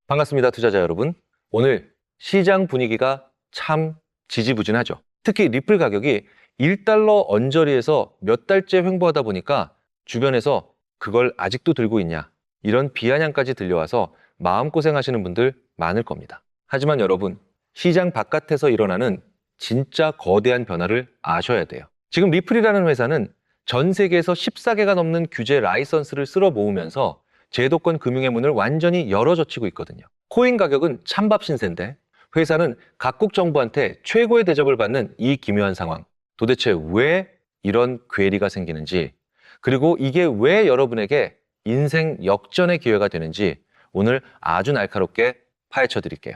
반갑습니다, 투자자 여러분. 오늘 시장 분위기가 참 지지부진하죠. 특히 리플 가격이 1달러 언저리에서 몇 달째 횡보하다 보니까 주변에서 그걸 아직도 들고 있냐, 이런 비아냥까지 들려와서 마음고생하시는 분들 많을 겁니다. 하지만 여러분, 시장 바깥에서 일어나는 진짜 거대한 변화를 아셔야 돼요. 지금 리플이라는 회사는 전 세계에서 14개가 넘는 규제 라이선스를 쓸어 모으면서 제도권 금융의 문을 완전히 열어젖히고 있거든요. 코인 가격은 찬밥 신세인데 회사는 각국 정부한테 최고의 대접을 받는 이 기묘한 상황. 도대체 왜 이런 괴리가 생기는지, 그리고 이게 왜 여러분에게 인생 역전의 기회가 되는지 오늘 아주 날카롭게 파헤쳐 드릴게요.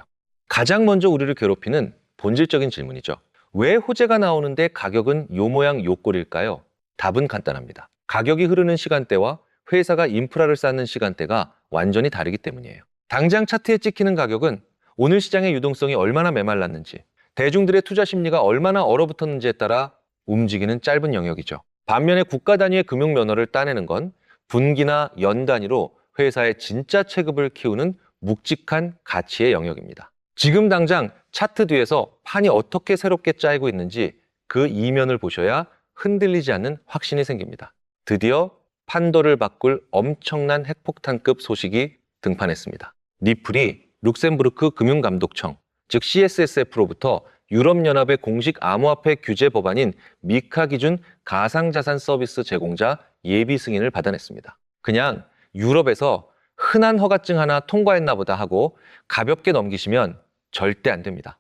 가장 먼저 우리를 괴롭히는 본질적인 질문이죠. 왜 호재가 나오는데 가격은 요 모양 요 꼴일까요? 답은 간단합니다. 가격이 흐르는 시간대와 회사가 인프라를 쌓는 시간대가 완전히 다르기 때문이에요. 당장 차트에 찍히는 가격은 오늘 시장의 유동성이 얼마나 메말랐는지, 대중들의 투자 심리가 얼마나 얼어붙었는지에 따라 움직이는 짧은 영역이죠. 반면에 국가 단위의 금융 면허를 따내는 건 분기나 연 단위로 회사의 진짜 체급을 키우는 묵직한 가치의 영역입니다. 지금 당장 차트 뒤에서 판이 어떻게 새롭게 짜이고 있는지 그 이면을 보셔야 흔들리지 않는 확신이 생깁니다. 드디어 판도를 바꿀 엄청난 핵폭탄급 소식이 등판했습니다. 리플이 룩셈부르크 금융감독청, 즉 CSSF로부터 유럽연합의 공식 암호화폐 규제 법안인 미카 기준 가상자산 서비스 제공자 예비 승인을 받아냈습니다. 그냥 유럽에서 흔한 허가증 하나 통과했나 보다 하고 가볍게 넘기시면 절대 안 됩니다.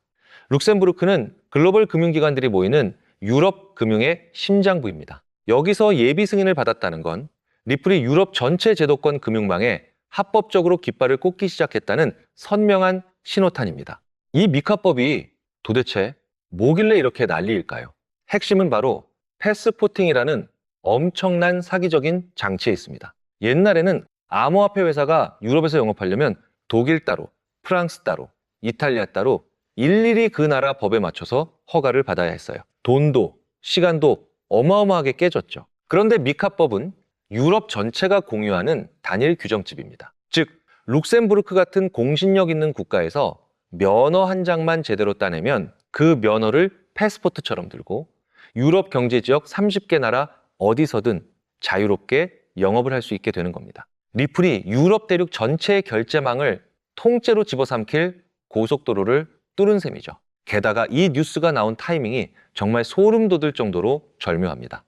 룩셈부르크는 글로벌 금융기관들이 모이는 유럽 금융의 심장부입니다. 여기서 예비 승인을 받았다는 건 리플이 유럽 전체 제도권 금융망에 합법적으로 깃발을 꽂기 시작했다는 선명한 신호탄입니다. 이 미카법이 도대체 뭐길래 이렇게 난리일까요? 핵심은 바로 패스포팅이라는 엄청난 사기적인 장치에 있습니다. 옛날에는 암호화폐 회사가 유럽에서 영업하려면 독일 따로, 프랑스 따로, 이탈리아 따로 일일이 그 나라 법에 맞춰서 허가를 받아야 했어요. 돈도 시간도 어마어마하게 깨졌죠. 그런데 미카법은 유럽 전체가 공유하는 단일 규정집입니다. 즉, 룩셈부르크 같은 공신력 있는 국가에서 면허 한 장만 제대로 따내면 그 면허를 패스포트처럼 들고 유럽 경제지역 30개 나라 어디서든 자유롭게 영업을 할 수 있게 되는 겁니다. 리플이 유럽 대륙 전체의 결제망을 통째로 집어삼킬 고속도로를 뚫은 셈이죠. 게다가 이 뉴스가 나온 타이밍이 정말 소름 돋을 정도로 절묘합니다.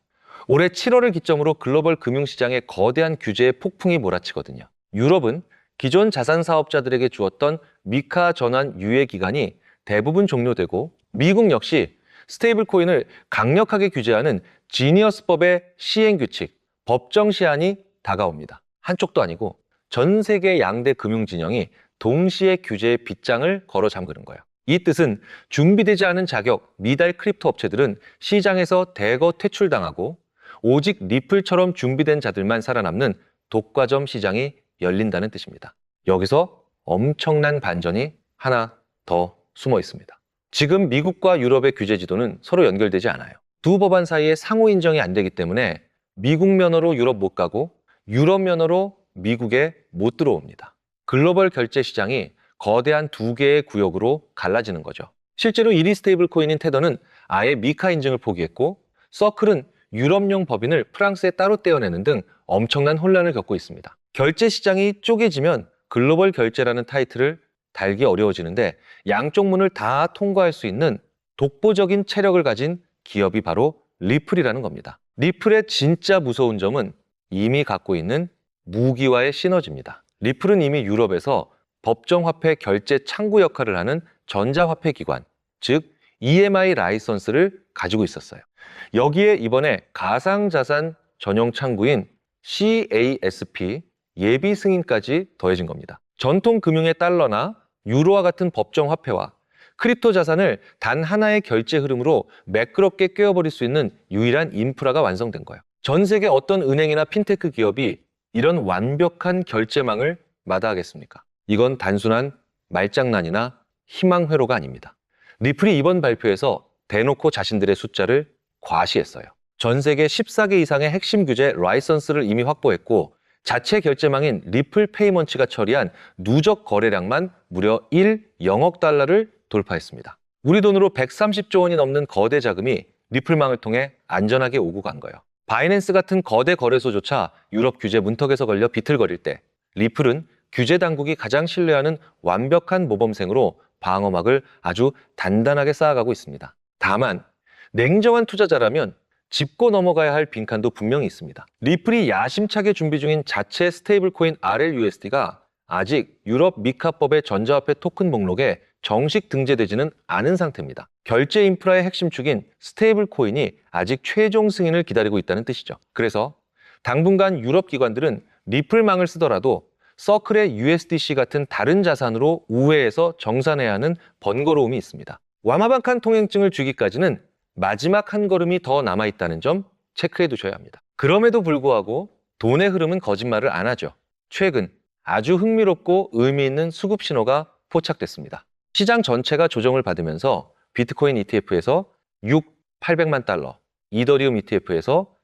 올해 7월을 기점으로 글로벌 금융시장에 거대한 규제의 폭풍이 몰아치거든요. 유럽은 기존 자산 사업자들에게 주었던 미카 전환 유예 기간이 대부분 종료되고, 미국 역시 스테이블 코인을 강력하게 규제하는 지니어스법의 시행 규칙, 법정 시한이 다가옵니다. 한쪽도 아니고 전 세계 양대 금융 진영이 동시에 규제의 빗장을 걸어 잠그는 거예요. 이 뜻은 준비되지 않은 자격, 미달 크립토 업체들은 시장에서 대거 퇴출당하고 오직 리플처럼 준비된 자들만 살아남는 독과점 시장이 열린다는 뜻입니다. 여기서 엄청난 반전이 하나 더 숨어 있습니다. 지금 미국과 유럽의 규제 지도는 서로 연결되지 않아요. 두 법안 사이에 상호 인정이 안 되기 때문에 미국 면허로 유럽 못 가고 유럽 면허로 미국에 못 들어옵니다. 글로벌 결제 시장이 거대한 두 개의 구역으로 갈라지는 거죠. 실제로 1위 스테이블 코인인 테더는 아예 미카 인증을 포기했고, 서클은 유럽용 법인을 프랑스에 따로 떼어내는 등 엄청난 혼란을 겪고 있습니다. 결제 시장이 쪼개지면 글로벌 결제라는 타이틀을 달기 어려워지는데 양쪽 문을 다 통과할 수 있는 독보적인 체력을 가진 기업이 바로 리플이라는 겁니다. 리플의 진짜 무서운 점은 이미 갖고 있는 무기와의 시너지입니다. 리플은 이미 유럽에서 법정화폐 결제 창구 역할을 하는 전자화폐 기관, 즉 EMI 라이선스를 가지고 있었어요. 여기에 이번에 가상자산 전용 창구인 CASP 예비 승인까지 더해진 겁니다. 전통 금융의 달러나 유로와 같은 법정 화폐와 크립토 자산을 단 하나의 결제 흐름으로 매끄럽게 꿰어버릴 수 있는 유일한 인프라가 완성된 거예요. 전 세계 어떤 은행이나 핀테크 기업이 이런 완벽한 결제망을 마다하겠습니까? 이건 단순한 말장난이나 희망 회로가 아닙니다. 리플이 이번 발표에서 대놓고 자신들의 숫자를 과시했어요. 전 세계 14개 이상의 핵심 규제 라이선스를 이미 확보했고, 자체 결제망인 리플 페이먼츠가 처리한 누적 거래량만 무려 0억 달러를 돌파했습니다. 우리 돈으로 130조 원이 넘는 거대 자금이 리플망을 통해 안전하게 오고 간 거예요. 바이낸스 같은 거대 거래소조차 유럽 규제 문턱에서 걸려 비틀거릴 때 리플은 규제 당국이 가장 신뢰하는 완벽한 모범생으로 방어막을 아주 단단하게 쌓아가고 있습니다. 다만 냉정한 투자자라면 짚고 넘어가야 할 빈칸도 분명히 있습니다. 리플이 야심차게 준비 중인 자체 스테이블 코인 RLUSD가 아직 유럽 미카법의 전자화폐 토큰 목록에 정식 등재되지는 않은 상태입니다. 결제 인프라의 핵심 축인 스테이블 코인이 아직 최종 승인을 기다리고 있다는 뜻이죠. 그래서 당분간 유럽 기관들은 리플망을 쓰더라도 서클의 USDC 같은 다른 자산으로 우회해서 정산해야 하는 번거로움이 있습니다. 와마방칸 통행증을 주기까지는 마지막 한 걸음이 더 남아있다는 점 체크해 두셔야 합니다. 그럼에도 불구하고 돈의 흐름은 거짓말을 안 하죠. 최근 아주 흥미롭고 의미 있는 수급 신호가 포착됐습니다. 시장 전체가 조정을 받으면서 비트코인 ETF에서 800만 달러, 이더리움 ETF에서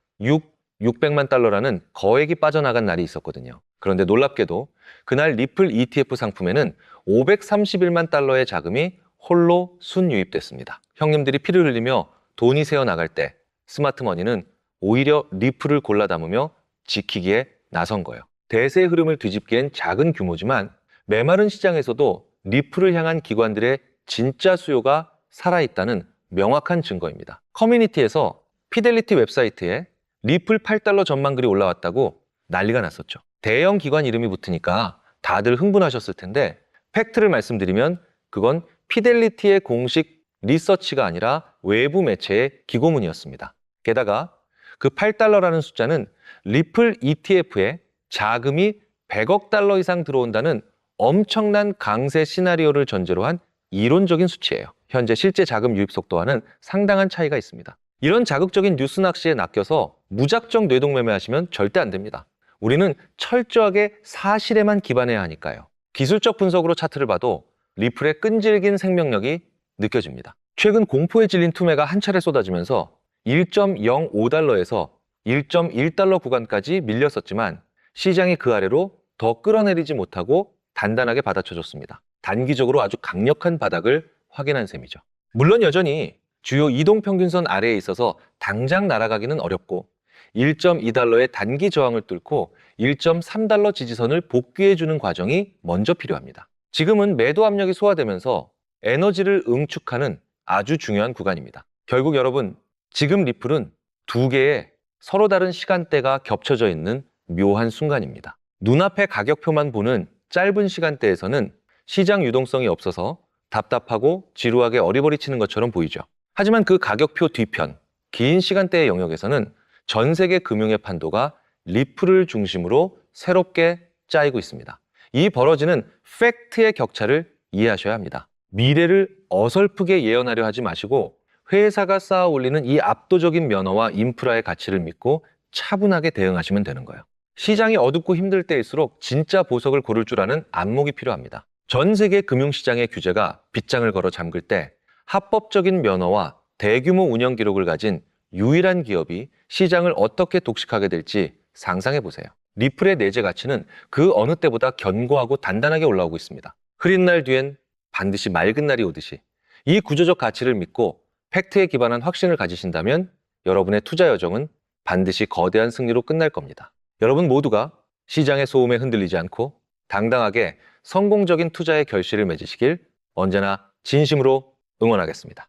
600만 달러라는 거액이 빠져나간 날이 있었거든요. 그런데 놀랍게도 그날 리플 ETF 상품에는 531만 달러의 자금이 홀로 순유입됐습니다. 형님들이 피를 흘리며 돈이 새어나갈 때 스마트머니는 오히려 리플을 골라 담으며 지키기에 나선 거예요. 대세의 흐름을 뒤집기엔 작은 규모지만 메마른 시장에서도 리플을 향한 기관들의 진짜 수요가 살아있다는 명확한 증거입니다. 커뮤니티에서 피델리티 웹사이트에 리플 8달러 전망글이 올라왔다고 난리가 났었죠. 대형 기관 이름이 붙으니까 다들 흥분하셨을 텐데 팩트를 말씀드리면 그건 피델리티의 공식 리서치가 아니라 외부 매체의 기고문이었습니다. 게다가 그 8달러라는 숫자는 리플 ETF에 자금이 100억 달러 이상 들어온다는 엄청난 강세 시나리오를 전제로 한 이론적인 수치예요. 현재 실제 자금 유입 속도와는 상당한 차이가 있습니다. 이런 자극적인 뉴스 낚시에 낚여서 무작정 뇌동매매하시면 절대 안 됩니다. 우리는 철저하게 사실에만 기반해야 하니까요. 기술적 분석으로 차트를 봐도 리플의 끈질긴 생명력이 느껴집니다. 최근 공포에 질린 투매가 한 차례 쏟아지면서 1.05달러에서 1.1달러 구간까지 밀렸었지만 시장이 그 아래로 더 끌어내리지 못하고 단단하게 받아쳐줬습니다. 단기적으로 아주 강력한 바닥을 확인한 셈이죠. 물론 여전히 주요 이동평균선 아래에 있어서 당장 날아가기는 어렵고 1.2달러의 단기 저항을 뚫고 1.3달러 지지선을 복귀해주는 과정이 먼저 필요합니다. 지금은 매도 압력이 소화되면서 에너지를 응축하는 아주 중요한 구간입니다. 결국 여러분, 지금 리플은 두 개의 서로 다른 시간대가 겹쳐져 있는 묘한 순간입니다. 눈앞의 가격표만 보는 짧은 시간대에서는 시장 유동성이 없어서 답답하고 지루하게 어리버리치는 것처럼 보이죠. 하지만 그 가격표 뒤편, 긴 시간대의 영역에서는 전 세계 금융의 판도가 리플을 중심으로 새롭게 짜이고 있습니다. 이 벌어지는 팩트의 격차를 이해하셔야 합니다. 미래를 어설프게 예언하려 하지 마시고 회사가 쌓아 올리는 이 압도적인 면허와 인프라의 가치를 믿고 차분하게 대응하시면 되는 거예요. 시장이 어둡고 힘들 때일수록 진짜 보석을 고를 줄 아는 안목이 필요합니다. 전 세계 금융시장의 규제가 빗장을 걸어 잠글 때 합법적인 면허와 대규모 운영 기록을 가진 유일한 기업이 시장을 어떻게 독식하게 될지 상상해 보세요. 리플의 내재 가치는 그 어느 때보다 견고하고 단단하게 올라오고 있습니다. 흐린 날 뒤엔 반드시 맑은 날이 오듯이 이 구조적 가치를 믿고 팩트에 기반한 확신을 가지신다면 여러분의 투자 여정은 반드시 거대한 승리로 끝날 겁니다. 여러분 모두가 시장의 소음에 흔들리지 않고 당당하게 성공적인 투자의 결실을 맺으시길 언제나 진심으로 응원하겠습니다.